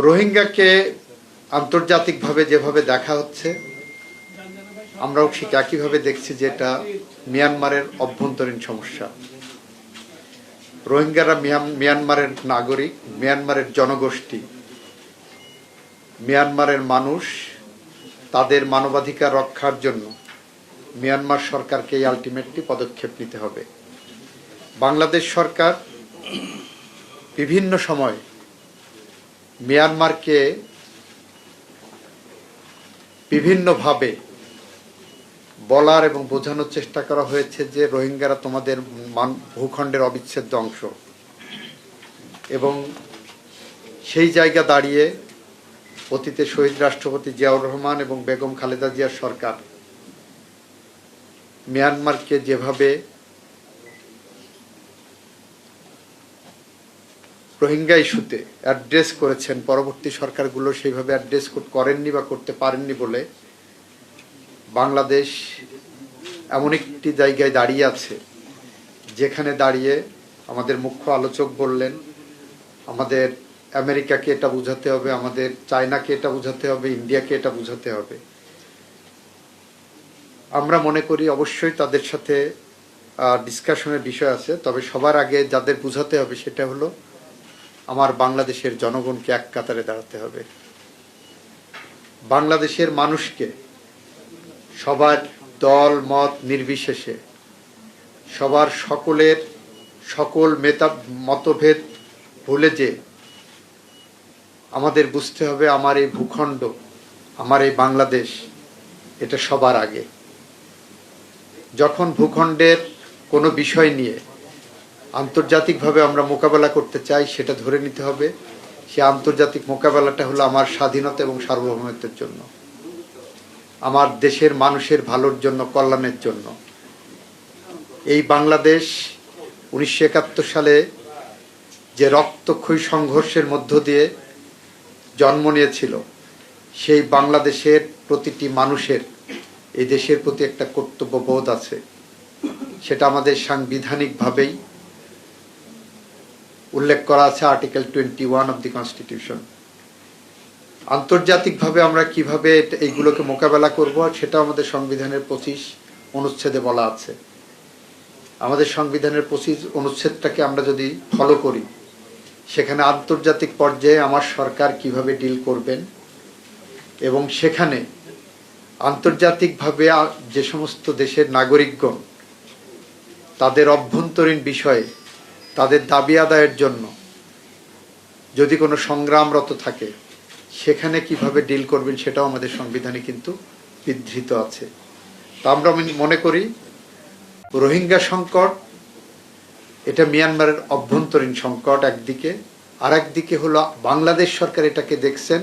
রোহিঙ্গাকে আন্তর্জাতিকভাবে যেভাবে দেখা হচ্ছে, আমরাও ঠিক একইভাবে দেখছি যে এটা মিয়ানমারের অভ্যন্তরীণ সমস্যা। রোহিঙ্গারা মিয়ানমারের নাগরিক, মিয়ানমারের জনগোষ্ঠী, মিয়ানমারের মানুষ। তাদের মানবাধিকার রক্ষার জন্য মিয়ানমার সরকারকে আলটিমেটলি পদক্ষেপ নিতে হবে। বাংলাদেশ সরকার বিভিন্ন সময় মিয়ানমারকে বিভিন্নভাবে বলার এবং বোঝানোর চেষ্টা করা হয়েছে যে রোহিঙ্গারা তোমাদের ভূখণ্ডের অবিচ্ছেদ্য অংশ, এবং সেই জায়গা দাঁড়িয়ে অতীতে শহীদ রাষ্ট্রপতি জিয়াউর রহমান এবং বেগম খালেদা জিয়ার সরকার মিয়ানমারকে যেভাবে রোহিঙ্গা ইস্যুতে অ্যাড্রেস করেছেন, পরবর্তী সরকারগুলো সেইভাবে অ্যাড্রেস করেননি বা করতে পারেননি বলে বাংলাদেশ এমন একটি জায়গায় দাঁড়িয়ে আছে যেখানে দাঁড়িয়ে আমাদের মুখ্য আলোচক বললেন আমাদের আমেরিকাকে এটা বোঝাতে হবে, আমাদের চায়নাকে এটা বোঝাতে হবে, ইন্ডিয়াকে এটা বোঝাতে হবে। আমরা মনে করি অবশ্যই তাদের সাথে ডিসকাশনের বিষয় আছে, তবে সবার আগে যাদের বোঝাতে হবে সেটা হলো আমার বাংলাদেশের জনগণকে এক কাতারে দাঁড়াতে হবে। বাংলাদেশের মানুষকে সবার দল মত নির্বিশেষে, সবার সকল মতভেদ ভুলে যে আমাদের বুঝতে হবে আমার এই ভূখণ্ড, আমার এই বাংলাদেশ, এটা সবার আগে। যখন ভূখণ্ডের কোনো বিষয় নিয়ে আন্তর্জাতিকভাবে আমরা মোকাবেলা করতে চাই, সেটা ধরে নিতে হবে সে আন্তর্জাতিক মোকাবেলাটা হলো আমার স্বাধীনতা এবং সার্বভৌমত্বের জন্য, আমার দেশের মানুষের ভালোর জন্য, কল্যাণের জন্য। এই বাংলাদেশ 1971 সালে যে রক্তক্ষয়ী সংঘর্ষের মধ্য দিয়ে জন্ম নিয়েছিল, সেই বাংলাদেশের প্রতিটি মানুষের এই দেশের প্রতি একটা কর্তব্যবোধ আছে। সেটা আমাদের সাংবিধানিকভাবেই উল্লেখ করা আছে, আর্টিকেল 21 অফ দি কনস্টিটিউশন। আন্তর্জাতিকভাবে আমরা কিভাবে এইগুলোকে মোকাবেলা করব সেটা আমাদের সংবিধানের 25 অনুচ্ছেদে বলা আছে। আমাদের সংবিধানের 25 অনুচ্ছেদটাকে আমরা যদি ফলো করি, সেখানে আন্তর্জাতিক পর্যায়ে আমার সরকার কিভাবে ডিল করবেন, এবং সেখানে আন্তর্জাতিকভাবে যে সমস্ত দেশের নাগরিকগণ তাদের অভ্যন্তরীণ বিষয়ে তাদের দাবি আদায়ের জন্য যদি কোনো সংগ্রামরত থাকে, সেখানে কিভাবে ডিল করবেন সেটাও আমাদের সংবিধানে কিন্তু বিধৃত আছে। তা আমরা মনে করি রোহিঙ্গা সংকট এটা মিয়ানমারের অভ্যন্তরীণ সংকট একদিকে, আর একদিকে হলো বাংলাদেশ সরকার এটাকে দেখছেন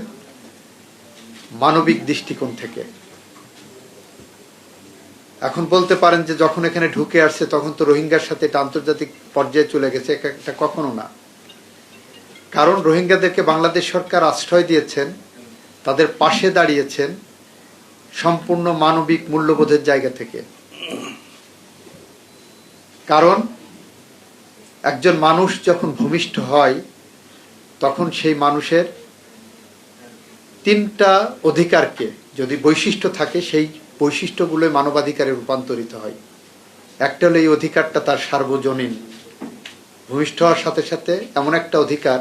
মানবিক দৃষ্টিকোণ থেকে। এখন বলতে পারেন যে যখন এখানে ঢুকে আসছে তখন তো রোহিঙ্গার সাথে এটা আন্তর্জাতিক পর্যায়ে চলে গেছে, এটা কখনো না। কারণ রোহিঙ্গাদেরকে বাংলাদেশ সরকার আশ্রয় দিয়েছেন, তাদের পাশে দাঁড়িয়েছেন সম্পূর্ণ মানবিক মূল্যবোধের জায়গা থেকে। কারণ একজন মানুষ যখন ভূমিষ্ঠ হয় তখন সেই মানুষের 3টা অধিকারকে যদি বৈশিষ্ট্য থাকে, সেই বৈশিষ্ট্যগুলোই মানবাধিকারে রূপান্তরিত হয়। একটা হলো এই অধিকারটা তার সার্বজনীন, ভূমিষ্ঠ হওয়ার সাথে সাথে এমন একটা অধিকার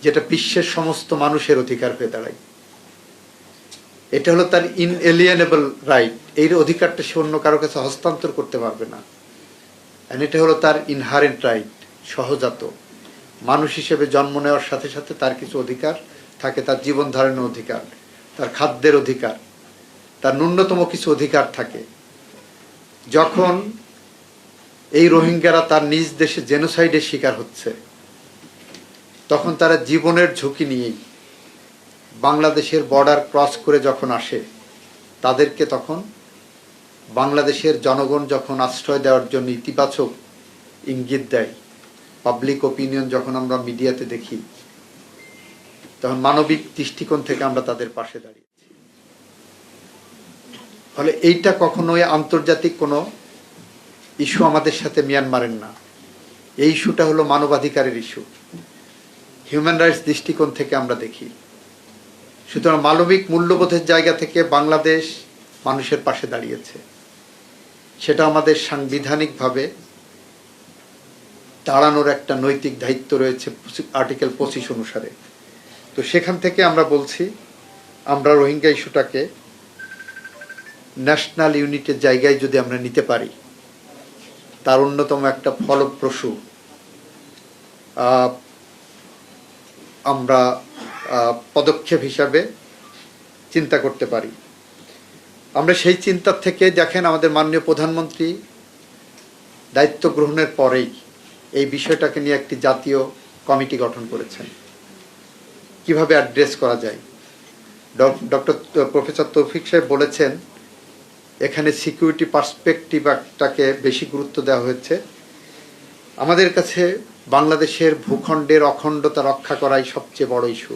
যেটা বিশ্বের সমস্ত মানুষের অধিকার হয়ে দাঁড়ায়। এটা হলো তার ইনএলিয়েনেবল রাইট, এই অধিকারটা সে অন্য কারো কাছে হস্তান্তর করতে পারবে না। এটা হলো তার ইনহারেন্ট রাইট, সহজাত। মানুষ হিসেবে জন্ম নেওয়ার সাথে সাথে তার কিছু অধিকার থাকে, তার জীবন ধারণের অধিকার, তার খাদ্যের অধিকার, তার ন্যূনতম কিছু অধিকার থাকে। যখন এই রোহিঙ্গারা তার নিজ দেশে জেনোসাইডের শিকার হচ্ছে, তখন তারা জীবনের ঝুঁকি নিয়েই বাংলাদেশের বর্ডার ক্রস করে যখন আসে, তাদেরকে তখন বাংলাদেশের জনগণ যখন আশ্রয় দেওয়ার জন্য ইতিবাচক ইঙ্গিত দেয়, পাবলিক ওপিনিয়ন যখন আমরা মিডিয়াতে দেখি, তখন মানবিক দৃষ্টিকোণ থেকে আমরা তাদের পাশে দাঁড়িয়েছি। ফলে এইটা কখনোই আন্তর্জাতিক কোনো ইস্যু আমাদের সাথে মিয়ানমারের না, এই ইস্যুটা হলো মানবাধিকারের ইস্যু। হিউম্যান রাইটস দৃষ্টিকোণ থেকে আমরা দেখি। সুতরাং মানবিক মূল্যবোধের জায়গা থেকে বাংলাদেশ মানুষের পাশে দাঁড়িয়েছে, সেটা আমাদের সাংবিধানিকভাবে দাঁড়ানোর একটা নৈতিক দায়িত্ব রয়েছে আর্টিকেল 25 অনুসারে। তো সেখান থেকে আমরা বলছি, আমরা রোহিঙ্গা ইস্যুটাকে ন্যাশনাল ইউনিটের জায়গায় যদি আমরা নিতে পারি, তার অন্যতম একটা ফলপ্রসূ আমরা পদক্ষেপ হিসাবে চিন্তা করতে পারি। আমরা সেই চিন্তার থেকে দেখেন, আমাদের মাননীয় প্রধানমন্ত্রী দায়িত্ব গ্রহণের পরেই এই বিষয়টাকে নিয়ে একটি জাতীয় কমিটি গঠন করেছেন, কিভাবে অ্যাড্রেস করা যায়। প্রফেসর তৌফিক সাহেব বলেছেন এখানে সিকিউরিটি পার্সপেক্টিভটাকে বেশি গুরুত্ব দেওয়া হয়েছে। আমাদের কাছে বাংলাদেশের ভূখণ্ডের অখণ্ডতা রক্ষা করাই সবচেয়ে বড় ইস্যু,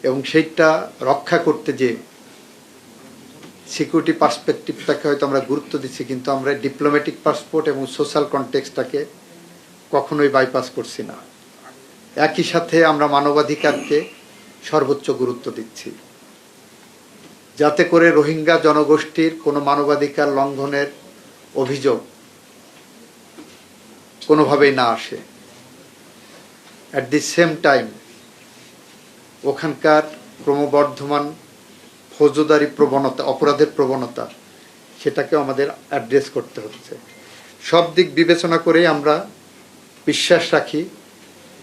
এবং সেইটা রক্ষা করতে যে সিকিউরিটি পার্সপেক্টিভটাকে হয়তো আমরা গুরুত্ব দিচ্ছি, কিন্তু আমরা ডিপ্লোম্যাটিক পাসপোর্ট এবং সোশ্যাল কনটেক্সটটাকে কখনোই বাইপাস করছি না। একই সাথে আমরা মানবাধিকারকে সর্বোচ্চ গুরুত্ব দিচ্ছি, যাতে করে রোহিঙ্গা জনগোষ্ঠীর কোনো মানবাধিকার লঙ্ঘনের অভিযোগ কোনোভাবেই না আসে। অ্যাট দি সেম টাইম ওখানকার ক্রমবর্ধমান ফৌজদারি প্রবণতা, অপরাধের প্রবণতা, সেটাকেও আমাদের অ্যাড্রেস করতে হচ্ছে। সব দিক বিবেচনা করেই আমরা বিশ্বাস রাখি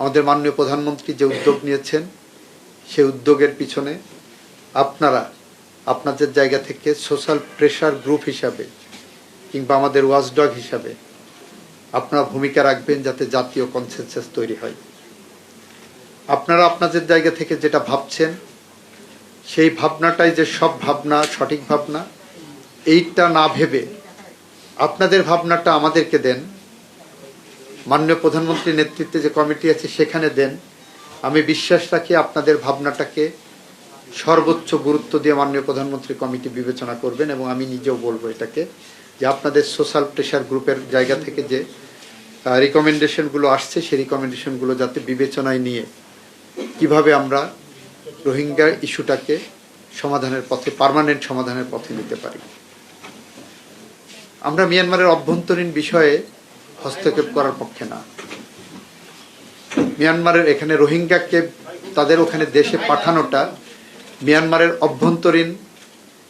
আমাদের মাননীয় প্রধানমন্ত্রী যে উদ্যোগ নিয়েছেন, সেই উদ্যোগের পিছনে আপনারা আপনাদের জায়গা থেকে সোশ্যাল প্রেশার গ্রুপ হিসাবে কিংবা আমাদের ওয়াচডগ হিসাবে আপনারা ভূমিকা রাখবেন, যাতে জাতীয় কনসেনসাস তৈরি হয়। আপনারা আপনাদের জায়গা থেকে যেটা ভাবছেন, সেই ভাবনাটাই যে সব ভাবনা, সঠিক ভাবনা, এইটা না ভেবে আপনাদের ভাবনাটা আমাদেরকে দেন। মাননীয় প্রধানমন্ত্রীর নেতৃত্বে যে কমিটি আছে সেখানে দেন। আমি বিশ্বাস রাখি আপনাদের ভাবনাটাকে সর্বোচ্চ গুরুত্ব দিয়ে মাননীয় প্রধানমন্ত্রী কমিটি বিবেচনা করবেন, এবং আমি নিজেও বলবো এটাকে, যে আপনাদের সোশ্যাল প্রেশার গ্রুপের জায়গা থেকে যে রিকমেন্ডেশনগুলো আসছে, সেই রিকমেন্ডেশনগুলো যাতে বিবেচনায় নিয়ে কিভাবে আমরা রোহিঙ্গা ইস্যুটাকে সমাধানের পথে, পার্মানেন্ট সমাধানের পথে নিতে পারি। আমরা মিয়ানমারের অভ্যন্তরীণ বিষয়ে হস্তক্ষেপ করার পক্ষে না। মিয়ানমারের এখানে রোহিঙ্গাকে তাদের ওখানে দেশে পাঠানোটা মিয়ানমারের অভ্যন্তরীণ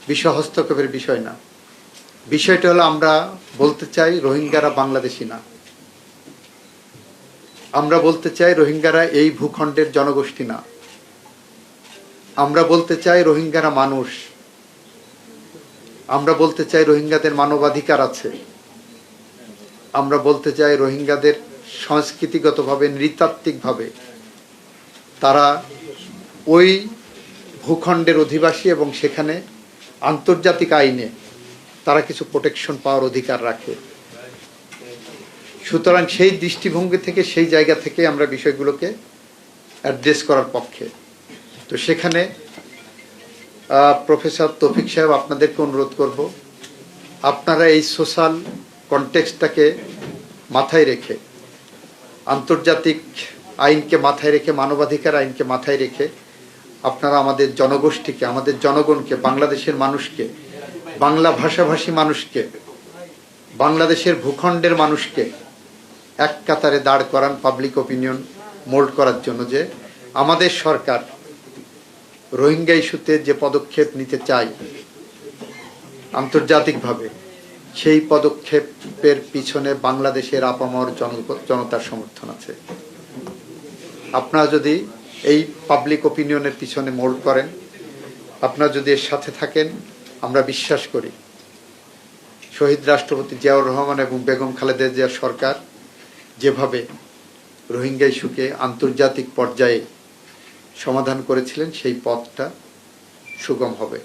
বিষয়, হস্তক্ষেপের বিষয় না। বিষয়টা হলো, আমরা বলতে চাই রোহিঙ্গারা বাংলাদেশি না। আমরা বলতে চাই রোহিঙ্গারা এই ভূখণ্ডের জনগোষ্ঠী না। আমরা বলতে চাই রোহিঙ্গারা মানুষ। আমরা বলতে চাই রোহিঙ্গাদের মানবাধিকার আছে। আমরা বলতে চাই রোহিঙ্গাদের সংস্কৃতিগতভাবে, নৃতাত্ত্বিকভাবে তারা ওই ভূখণ্ডের অধিবাসী, এবং সেখানে আন্তর্জাতিক আইনে তারা কিছু প্রোটেকশন পাওয়ার অধিকার রাখে। সুতরাং সেই দৃষ্টিভঙ্গি থেকে, সেই জায়গা থেকে আমরা বিষয়গুলোকে অ্যাড্রেস করার পক্ষে। তো সেখানে প্রফেসর তৌফিক সাহেব, আপনাদেরকে অনুরোধ করব, আপনারা এই সোশ্যাল কনটেক্সটটাকে মাথায় রেখে, আন্তর্জাতিক আইনকে মাথায় রেখে, মানবাধিকার আইনকে মাথায় রেখে আপনারা আমাদের জনগোষ্ঠীকে, আমাদের জনগণকে, বাংলাদেশের মানুষকে, বাংলা ভাষাভাষী মানুষকে, বাংলাদেশের ভূখণ্ডের মানুষকে এক কাতারে দাঁড় করান, পাবলিক ওপিনিয়ন মোল্ড করার জন্য, যে আমাদের সরকার রোহিঙ্গা ইস্যুতে যে পদক্ষেপ নিতে চায় আন্তর্জাতিকভাবে, সেই পদক্ষেপের পিছনে বাংলাদেশের আপামর জনতার সমর্থন আছে। আপনারা যদি এই পাবলিক ওপিনিয়নের পিছনে মোল্ড করেন, আপনারা যদি এর সাথে থাকেন, আমরা বিশ্বাস করি শহীদ রাষ্ট্রপতি জিয়াউর রহমান এবং বেগম খালেদা জিয়া সরকার যেভাবে রোহিঙ্গা ইস্যুকে আন্তর্জাতিক পর্যায়ে সমাধান করেছিলেন, সেই পথটা সুগম হবে।